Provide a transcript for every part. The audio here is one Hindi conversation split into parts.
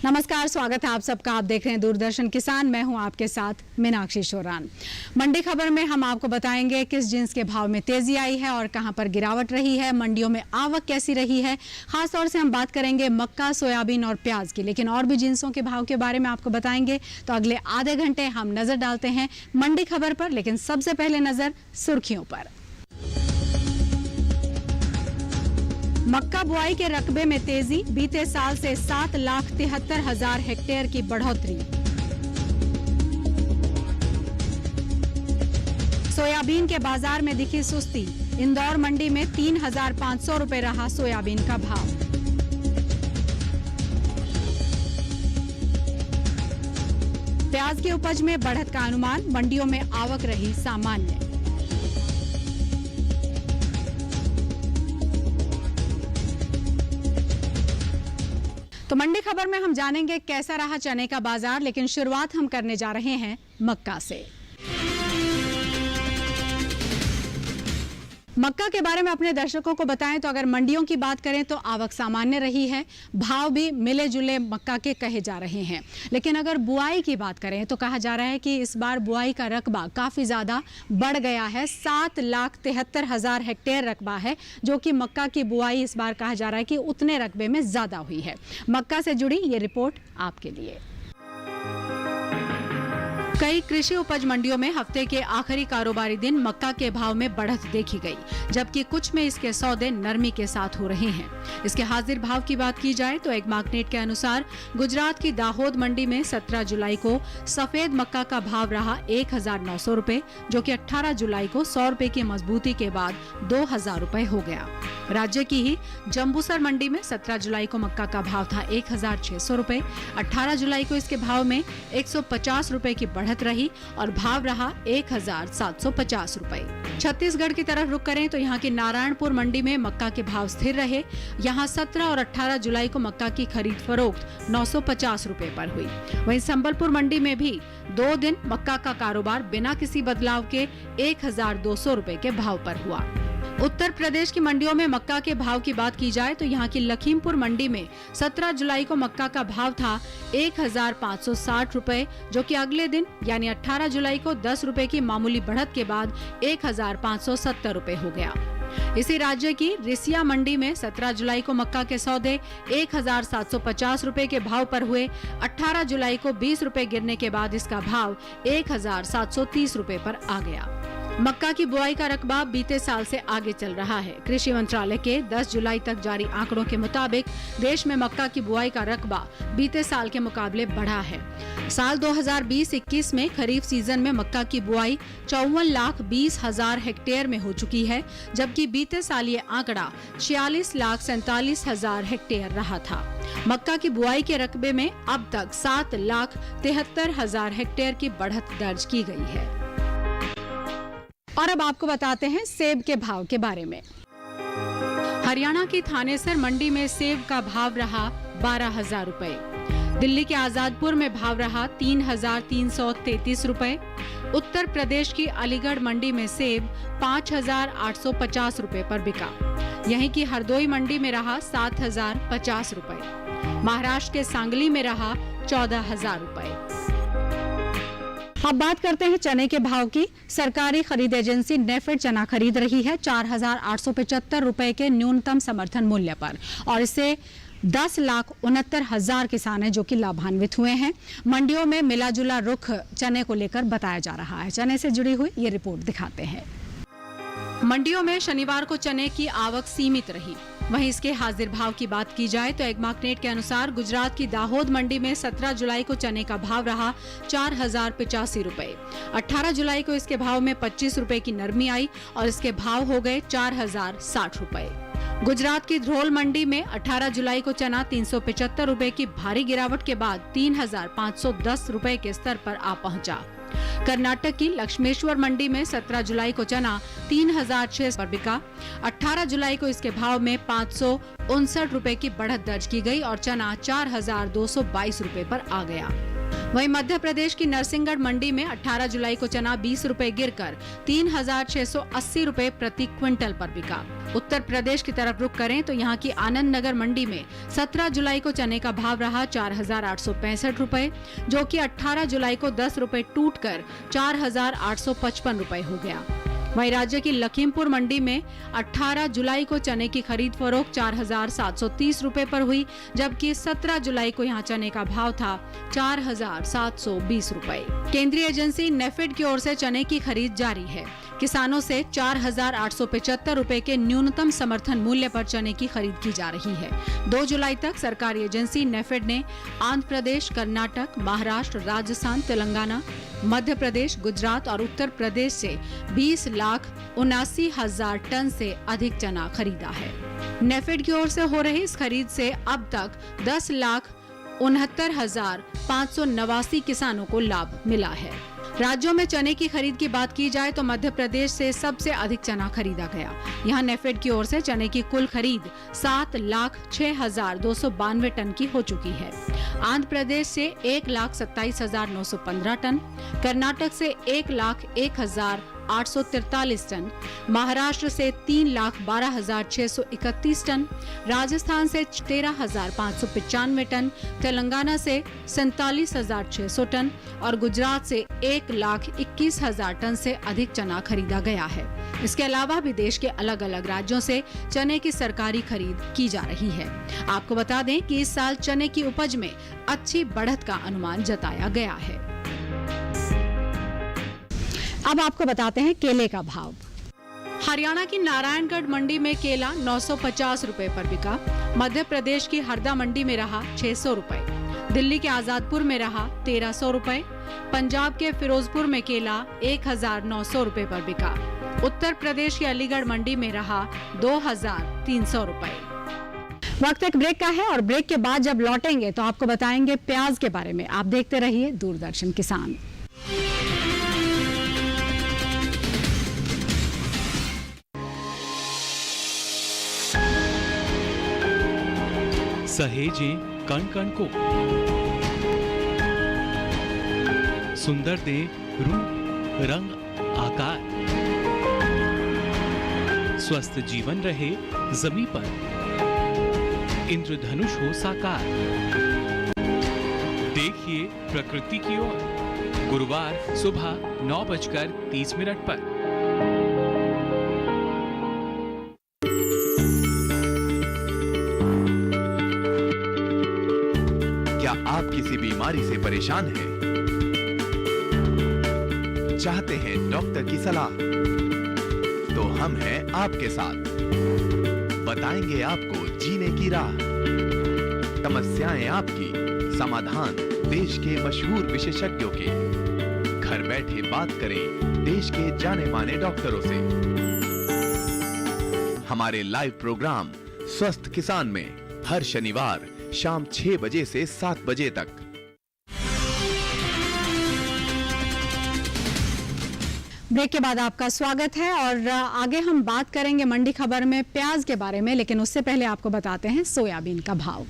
नमस्कार, स्वागत है आप सबका। आप देख रहे हैं दूरदर्शन किसान। मैं हूं आपके साथ मीनाक्षी शोरान। मंडी खबर में हम आपको बताएंगे किस जिन्स के भाव में तेजी आई है और कहां पर गिरावट रही है, मंडियों में आवक कैसी रही है। खास तौर से हम बात करेंगे मक्का, सोयाबीन और प्याज की, लेकिन और भी जिन्सों के भाव के बारे में आपको बताएंगे। तो अगले आधे घंटे हम नजर डालते हैं मंडी खबर पर, लेकिन सबसे पहले नजर सुर्खियों पर। मक्का बुआई के रकबे में तेजी, बीते साल से 7,73,000 हेक्टेयर की बढ़ोतरी। सोयाबीन के बाजार में दिखी सुस्ती, इंदौर मंडी में 3,500 रुपए रहा सोयाबीन का भाव। प्याज की उपज में बढ़त का अनुमान, मंडियों में आवक रही सामान्य। तो मंडी खबर में हम जानेंगे कैसा रहा चने का बाजार, लेकिन शुरुआत हम करने जा रहे हैं मक्का से। मक्का के बारे में अपने दर्शकों को बताएं तो अगर मंडियों की बात करें तो आवक सामान्य रही है, भाव भी मिले जुले मक्का के कहे जा रहे हैं। लेकिन अगर बुआई की बात करें तो कहा जा रहा है कि इस बार बुआई का रकबा काफ़ी ज़्यादा बढ़ गया है। 7,73,000 हेक्टेयर रकबा है, जो कि मक्का की बुआई इस बार कहा जा रहा है कि उतने रकबे में ज़्यादा हुई है। मक्का से जुड़ी ये रिपोर्ट आपके लिए। कई कृषि उपज मंडियों में हफ्ते के आखिरी कारोबारी दिन मक्का के भाव में बढ़त देखी गई, जबकि कुछ में इसके सौदे नरमी के साथ हो रहे हैं। इसके हाजिर भाव की बात की जाए तो एक मार्केट के अनुसार गुजरात की दाहोद मंडी में 17 जुलाई को सफेद मक्का का भाव रहा 1,900 रुपए, जो कि 18 जुलाई को 100 रुपए की मजबूती के बाद 2,000 रुपए हो गया। राज्य की ही जम्बूसर मंडी में 17 जुलाई को मक्का का भाव था 1,600 रुपए, 18 जुलाई को इसके भाव में 150 रुपए की बढ़त रही और भाव रहा 1,750 रुपए। छत्तीसगढ़ की तरफ रुख करें तो यहाँ की नारायणपुर मंडी में मक्का के भाव स्थिर रहे। यहाँ 17 और 18 जुलाई को मक्का की खरीद फरोख्त 950 रुपए पर हुई। वहीं संबलपुर मंडी में भी 2 दिन मक्का का कारोबार बिना किसी बदलाव के 1,200 रुपए के भाव पर हुआ। उत्तर प्रदेश की मंडियों में मक्का के भाव की बात की जाए तो यहाँ की लखीमपुर मंडी में 17 जुलाई को मक्का का भाव था 1,560 रुपए, जो कि अगले दिन यानी 18 जुलाई को 10 रुपए की मामूली बढ़त के बाद 1,570 रुपए हो गया। इसी राज्य की रिसिया मंडी में 17 जुलाई को मक्का के सौदे 1,750 रुपए के भाव पर हुए। 18 जुलाई को 20 रुपए गिरने के बाद इसका भाव 1,730 रुपए पर आ गया। मक्का की बुआई का रकबा बीते साल से आगे चल रहा है। कृषि मंत्रालय के 10 जुलाई तक जारी आंकड़ों के मुताबिक देश में मक्का की बुआई का रकबा बीते साल के मुकाबले बढ़ा है। साल 2020-21 में खरीफ सीजन में मक्का की बुआई 54,20,000 हेक्टेयर में हो चुकी है, जबकि बीते साल ये आंकड़ा 46,47,000 हेक्टेयर रहा था। मक्का की बुआई के रकबे में अब तक 7,73,000 हेक्टेयर की बढ़त दर्ज की गई है। और अब आपको बताते हैं सेब के भाव के बारे में। हरियाणा की थानेसर मंडी में सेब का भाव रहा 12,000 रुपए। दिल्ली के आजादपुर में भाव रहा 3,333 रुपए। उत्तर प्रदेश की अलीगढ़ मंडी में सेब 5,850 रुपए पर बिका। यहीं की हरदोई मंडी में रहा 7,050 रुपए। महाराष्ट्र के सांगली में रहा 14,000 रुपए। अब बात करते हैं चने के भाव की। सरकारी खरीद एजेंसी नेफेड चना खरीद रही है 4,875 रुपए के न्यूनतम समर्थन मूल्य पर, और इससे 10,69,000 किसान हैं जो कि लाभान्वित हुए हैं। मंडियों में मिला जुला रुख चने को लेकर बताया जा रहा है। चने से जुड़ी हुई ये रिपोर्ट दिखाते हैं। मंडियों में शनिवार को चने की आवक सीमित रही। वहीं इसके हाजिर भाव की बात की जाए तो एक मार्केट के अनुसार गुजरात की दाहोद मंडी में 17 जुलाई को चने का भाव रहा 4,085 रुपए। 18 जुलाई को इसके भाव में 25 रुपए की नरमी आई और इसके भाव हो गए 4,060 रुपए। गुजरात की ध्रोल मंडी में 18 जुलाई को चना 375 रुपए की भारी गिरावट के बाद 3,510 रुपए के स्तर पर आ पहुंचा। कर्नाटक की लक्ष्मेश्वर मंडी में 17 जुलाई को चना 3,600 पर बिका। 18 जुलाई को इसके भाव में 559 रुपए की बढ़त दर्ज की गई और चना 4,222 रुपए पर आ गया। वहीं मध्य प्रदेश की नरसिंहगढ़ मंडी में 18 जुलाई को चना 20 रुपए गिरकर 3,680 रुपए प्रति क्विंटल पर बिका। उत्तर प्रदेश की तरफ रुख करें तो यहाँ की आनंद नगर मंडी में 17 जुलाई को चने का भाव रहा 4,865 रुपए, जो कि 18 जुलाई को 10 रुपए टूटकर 4,855 रुपए हो गया। वहीं राज्य की लखीमपुर मंडी में 18 जुलाई को चने की खरीद फरोख्त 4,730 रुपए पर हुई, जबकि 17 जुलाई को यहां चने का भाव था 4,720 रुपए। केंद्रीय एजेंसी नेफेड की ओर से चने की खरीद जारी है। किसानों से 4,875 रुपए के न्यूनतम समर्थन मूल्य पर चने की खरीद की जा रही है। 2 जुलाई तक सरकारी एजेंसी नेफेड ने आंध्र प्रदेश, कर्नाटक, महाराष्ट्र, राजस्थान, तेलंगाना, मध्य प्रदेश, गुजरात और उत्तर प्रदेश से 20,79,000 टन से अधिक चना खरीदा है। नेफेड की ओर से हो रही इस खरीद से अब तक 10,69,589 किसानों को लाभ मिला है। राज्यों में चने की खरीद की बात की जाए तो मध्य प्रदेश से सबसे अधिक चना खरीदा गया। यहाँ नेफेड की ओर से चने की कुल खरीद 7,06,292 टन की हो चुकी है। आंध्र प्रदेश से 1,27,915 टन, कर्नाटक से 1,01,843 टन, महाराष्ट्र से 3,12,631 टन, राजस्थान से 13,595 टन, तेलंगाना से 47,600 टन और गुजरात से 1,21,000 टन से अधिक चना खरीदा गया है। इसके अलावा भी देश के अलग अलग राज्यों से चने की सरकारी खरीद की जा रही है। आपको बता दें कि इस साल चने की उपज में अच्छी बढ़त का अनुमान जताया गया है। अब आपको बताते हैं केले का भाव। हरियाणा की नारायणगढ़ मंडी में केला 950 रुपए पर बिका। मध्य प्रदेश की हरदा मंडी में रहा 600 रुपए, दिल्ली के आजादपुर में रहा 1300 रुपए, पंजाब के फिरोजपुर में केला 1,900 रुपए पर बिका। उत्तर प्रदेश की अलीगढ़ मंडी में रहा 2,300 रुपए। वक्त एक ब्रेक का है और ब्रेक के बाद जब लौटेंगे तो आपको बताएंगे प्याज के बारे में। आप देखते रहिए दूरदर्शन किसान। सहेजें कण कण को, सुंदर दे रूप रंग आकार, स्वस्थ जीवन रहे जमी पर, इंद्रधनुष हो साकार। देखिए प्रकृति की ओर, गुरुवार सुबह 9:30 पर। क्या आप किसी बीमारी से परेशान हैं? चाहते हैं डॉक्टर की सलाह? तो हम हैं आपके साथ। बताएंगे आपको जीने की राह। समस्याएं आपकी, समाधान देश के मशहूर विशेषज्ञों के। घर बैठे बात करें देश के जाने माने डॉक्टरों से। हमारे लाइव प्रोग्राम स्वस्थ किसान में हर शनिवार शाम 6 बजे से 7 बजे तक। ब्रेक के बाद आपका स्वागत है और आगे हम बात करेंगे मंडी खबर में प्याज के बारे में, लेकिन उससे पहले आपको बताते हैं सोयाबीन का भाव।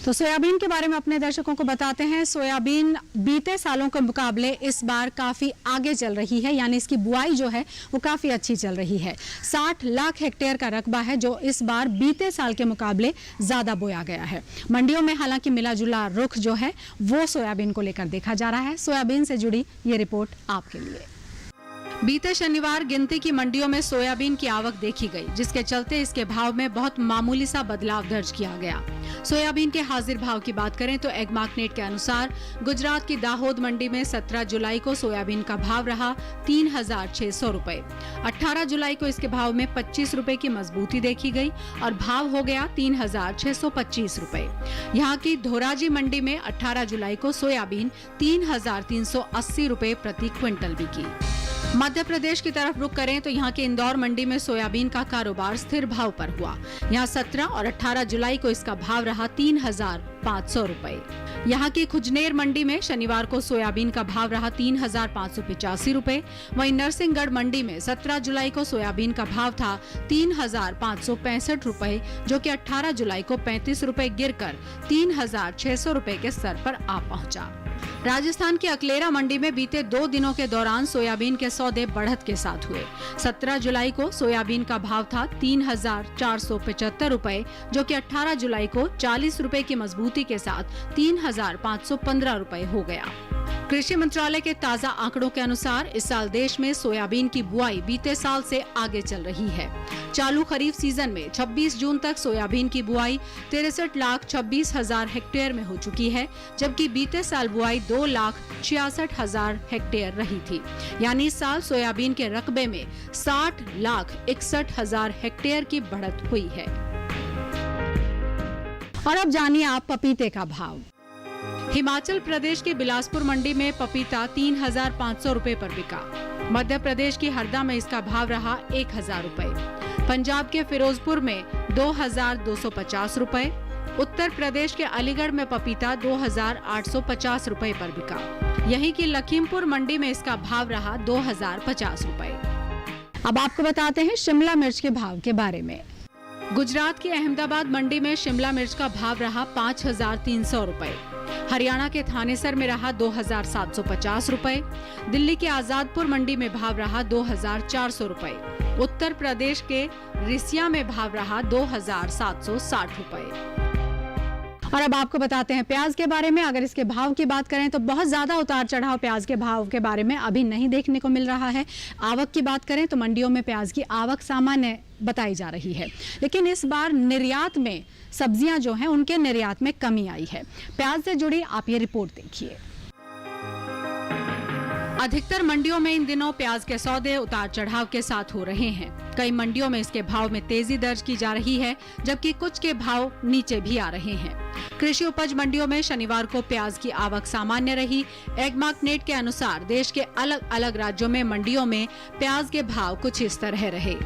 तो सोयाबीन के बारे में अपने दर्शकों को बताते हैं। सोयाबीन बीते सालों के मुकाबले इस बार काफ़ी आगे चल रही है, यानी इसकी बुआई जो है वो काफ़ी अच्छी चल रही है। 60 लाख हेक्टेयर का रकबा है जो इस बार बीते साल के मुकाबले ज़्यादा बोया गया है। मंडियों में हालांकि मिला जुला रुख जो है वो सोयाबीन को लेकर देखा जा रहा है। सोयाबीन से जुड़ी ये रिपोर्ट आपके लिए। बीते शनिवार गिनती की मंडियों में सोयाबीन की आवक देखी गई, जिसके चलते इसके भाव में बहुत मामूली सा बदलाव दर्ज किया गया। सोयाबीन के हाजिर भाव की बात करें तो एग मार्केट के अनुसार गुजरात की दाहोद मंडी में 17 जुलाई को सोयाबीन का भाव रहा 3,600 रुपए। 18 जुलाई को इसके भाव में 25 रुपए की मजबूती देखी गई और भाव हो गया 3,625 रुपए। यहाँ की धोराजी मंडी में 18 जुलाई को सोयाबीन 3,380 रुपए प्रति क्विंटल बिकी। मध्य प्रदेश की तरफ रुख करें तो यहाँ के इंदौर मंडी में सोयाबीन का कारोबार स्थिर भाव पर हुआ। यहाँ 17 और 18 जुलाई को इसका भाव रहा 3,500 रुपए। यहाँ की खुजनेर मंडी में शनिवार को सोयाबीन का भाव रहा 3,585 रुपए। वहीं नरसिंहगढ़ मंडी में 17 जुलाई को सोयाबीन का भाव था 3,565 रुपए, जो कि 18 जुलाई को 35 रुपए गिरकर 3,600 रुपए के स्तर पर आ पहुंचा। राजस्थान की अकलेरा मंडी में बीते 2 दिनों के दौरान सोयाबीन के सौदे बढ़त के साथ हुए। 17 जुलाई को सोयाबीन का भाव था 3,475 रुपए, जो कि 18 जुलाई को 40 रुपए की मजबूती के साथ 3,515 रुपए हो गया। कृषि मंत्रालय के ताजा आंकड़ों के अनुसार इस साल देश में सोयाबीन की बुआई बीते साल से आगे चल रही है। चालू खरीफ सीजन में 26 जून तक सोयाबीन की बुआई 63,26,000 हेक्टेयर में हो चुकी है, जबकि बीते साल बुआई 2,66,000 हेक्टेयर रही थी। यानी इस साल सोयाबीन के रकबे में 60,61,000 हेक्टेयर की बढ़त हुई है। और अब जानिए आप पपीते का भाव। हिमाचल प्रदेश के बिलासपुर मंडी में पपीता 3,500 रुपए पर बिका। मध्य प्रदेश की हरदा में इसका भाव रहा 1,000 रुपए। पंजाब के फिरोजपुर में 2,250 रुपए। उत्तर प्रदेश के अलीगढ़ में पपीता 2,850 रुपए पर बिका। यहीं की लखीमपुर मंडी में इसका भाव रहा 2,050 रुपए। अब आपको बताते हैं शिमला मिर्च के भाव के बारे में। गुजरात की अहमदाबाद मंडी में शिमला मिर्च का भाव रहा 5,300 रुपए। हरियाणा के थानेसर में रहा 2,750 रुपए। दिल्ली के आजादपुर मंडी में भाव रहा 2,400 रुपए। उत्तर प्रदेश के रिसिया में भाव रहा 2,760 रुपए। और अब आपको बताते हैं प्याज के बारे में। अगर इसके भाव की बात करें तो बहुत ज्यादा उतार चढ़ाव प्याज के भाव के बारे में अभी नहीं देखने को मिल रहा है। आवक की बात करें तो मंडियों में प्याज की आवक सामान्य बताई जा रही है, लेकिन इस बार निर्यात में सब्जियां जो हैं उनके निर्यात में कमी आई है। प्याज से जुड़ी आप ये रिपोर्ट देखिए। अधिकतर मंडियों में इन दिनों प्याज के सौदे उतार चढ़ाव के साथ हो रहे हैं। कई मंडियों में इसके भाव में तेजी दर्ज की जा रही है, जबकि कुछ के भाव नीचे भी आ रहे हैं। कृषि उपज मंडियों में शनिवार को प्याज की आवक सामान्य रही। एगमार्कनेट के अनुसार देश के अलग अलग राज्यों में मंडियों में प्याज के भाव कुछ इस तरह रहे।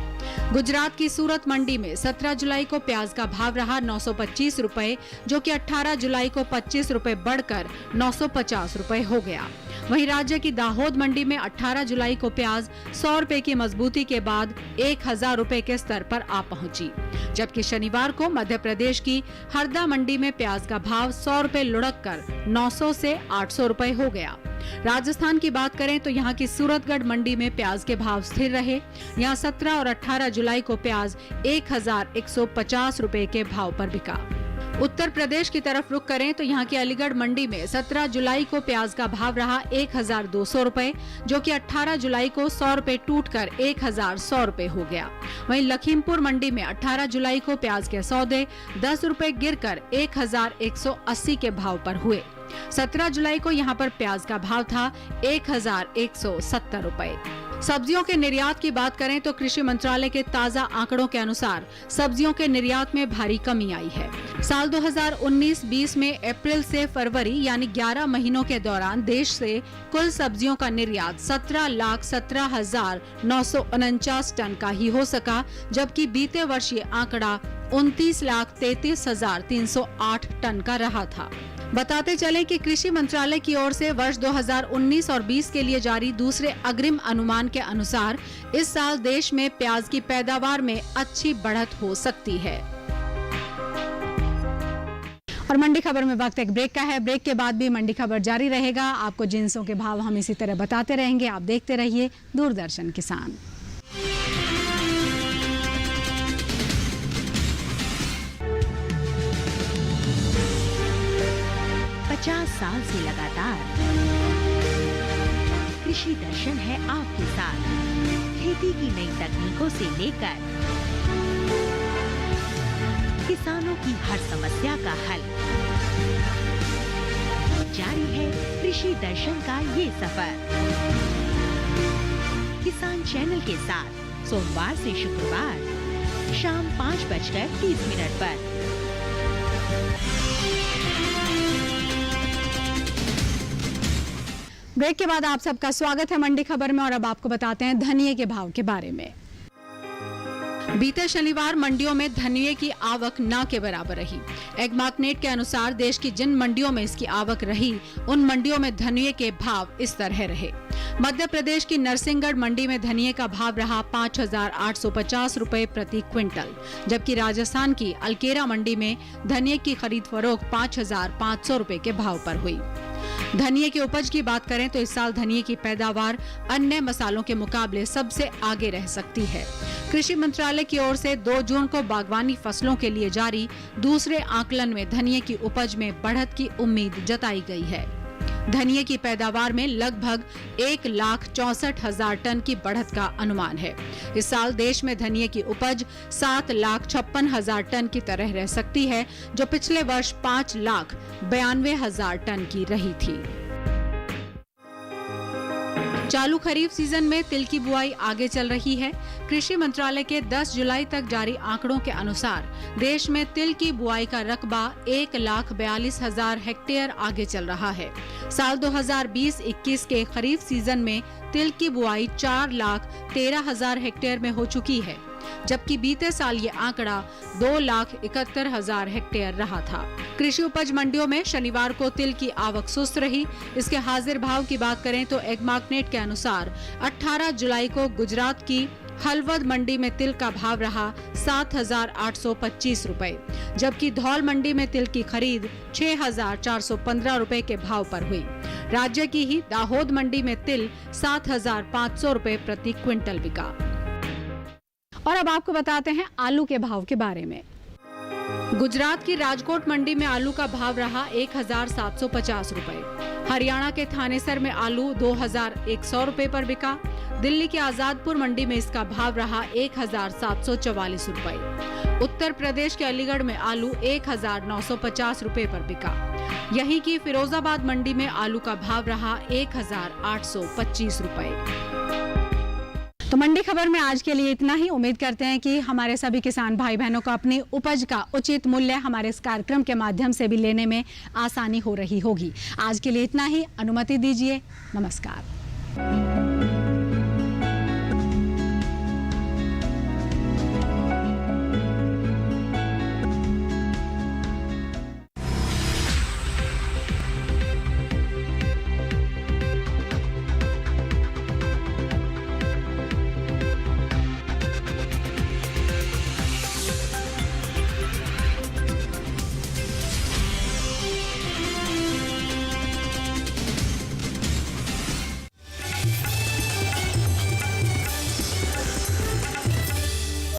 गुजरात की सूरत मंडी में 17 जुलाई को प्याज का भाव रहा 925 रुपए, जो कि 18 जुलाई को 25 रुपए बढ़कर 950 रुपए हो गया। वहीं राज्य की दाहोद मंडी में 18 जुलाई को प्याज 100 रुपए की मजबूती के बाद 1,000 रुपए के स्तर पर आ पहुंची, जबकि शनिवार को मध्य प्रदेश की हरदा मंडी में प्याज का भाव 100 रुपए लुढ़क कर 900 से 800 रुपए हो गया। राजस्थान की बात करें तो यहाँ की सूरतगढ़ मंडी में प्याज के भाव स्थिर रहे। यहाँ 17 और 18 जुलाई को प्याज 1,150 रुपए के भाव पर बिका। उत्तर प्रदेश की तरफ रुख करें तो यहाँ की अलीगढ़ मंडी में 17 जुलाई को प्याज का भाव रहा 1,200 रुपए, जो कि 18 जुलाई को 100 रुपए टूटकर 1,100 रुपए हो गया। वहीं लखीमपुर मंडी में 18 जुलाई को प्याज के सौदे 10 रुपए गिरकर 1,180 के भाव पर हुए। 17 जुलाई को यहाँ पर प्याज का भाव था 1,170 रुपए। सब्जियों के निर्यात की बात करें तो कृषि मंत्रालय के ताजा आंकड़ों के अनुसार सब्जियों के निर्यात में भारी कमी आई है। साल 2019-20 में अप्रैल से फरवरी यानी 11 महीनों के दौरान देश से कुल सब्जियों का निर्यात 17,17,949 टन का ही हो सका, जबकि बीते वर्ष ये आंकड़ा 29,33,308 टन का रहा था। बताते चलें कि कृषि मंत्रालय की ओर से वर्ष 2019 और 20 के लिए जारी दूसरे अग्रिम अनुमान के अनुसार इस साल देश में प्याज की पैदावार में अच्छी बढ़त हो सकती है। और मंडी खबर में वक्त एक ब्रेक का है। ब्रेक के बाद भी मंडी खबर जारी रहेगा। आपको जिंसों के भाव हम इसी तरह बताते रहेंगे। आप देखते रहिए दूरदर्शन किसान। 50 साल से लगातार कृषि दर्शन है आपके साथ। खेती की नई तकनीकों से लेकर किसानों की हर समस्या का हल, जारी है कृषि दर्शन का ये सफर। किसान चैनल के साथ सोमवार से शुक्रवार शाम 5:30 पर। ब्रेक के बाद आप सबका स्वागत है मंडी खबर में और अब आपको बताते हैं धनिये के भाव के बारे में। बीते शनिवार मंडियों में धनिये की आवक न के बराबर रही। एग मार्केट के अनुसार देश की जिन मंडियों में इसकी आवक रही उन मंडियों में धनिये के भाव इस तरह रहे। मध्य प्रदेश की नरसिंहगढ़ मंडी में धनिये का भाव रहा 5,850 रुपए प्रति क्विंटल, जबकि राजस्थान की अलकेरा मंडी में धनिये की खरीद फरोख्त 5,500 रुपए के भाव पर हुई। धनिये की उपज की बात करें तो इस साल धनिये की पैदावार अन्य मसालों के मुकाबले सबसे आगे रह सकती है। कृषि मंत्रालय की ओर से 2 जून को बागवानी फसलों के लिए जारी दूसरे आकलन में धनिये की उपज में बढ़त की उम्मीद जताई गई है। धनिये की पैदावार में लगभग 1,64,000 टन की बढ़त का अनुमान है। इस साल देश में धनिये की उपज 7,56,000 टन की तरह रह सकती है, जो पिछले वर्ष 5,92,000 टन की रही थी। चालू खरीफ सीजन में तिल की बुआई आगे चल रही है। कृषि मंत्रालय के 10 जुलाई तक जारी आंकड़ों के अनुसार देश में तिल की बुआई का रकबा 1,42,000 हेक्टेयर आगे चल रहा है। साल 2020-21 के खरीफ सीजन में तिल की बुआई 4,13,000 हेक्टेयर में हो चुकी है, जबकि बीते साल ये आंकड़ा 2,71,000 हेक्टेयर रहा था। कृषि उपज मंडियों में शनिवार को तिल की आवक सुस्त रही। इसके हाजिर भाव की बात करें तो एग मार्केट के अनुसार 18 जुलाई को गुजरात की हलवद मंडी में तिल का भाव रहा 7,825 रुपए, जबकि धौल मंडी में तिल की खरीद 6,415 रुपए के भाव पर हुई। राज्य की ही दाहोद मंडी में तिल 7,500 रुपए प्रति क्विंटल बिका। और अब आपको बताते हैं आलू के भाव के बारे में। गुजरात की राजकोट मंडी में आलू का भाव रहा 1,750 रुपए। हरियाणा के थानेसर में आलू 2,100 रुपए पर बिका। दिल्ली के आजादपुर मंडी में इसका भाव रहा 1,744 रुपए। उत्तर प्रदेश के अलीगढ़ में आलू 1,950 रुपए पर बिका। यहीं की फिरोजाबाद मंडी में आलू का भाव रहा 1,825 रुपए। तो मंडी खबर में आज के लिए इतना ही। उम्मीद करते हैं कि हमारे सभी किसान भाई बहनों को अपनी उपज का उचित मूल्य हमारे इस कार्यक्रम के माध्यम से भी लेने में आसानी हो रही होगी। आज के लिए इतना ही। अनुमति दीजिए। नमस्कार।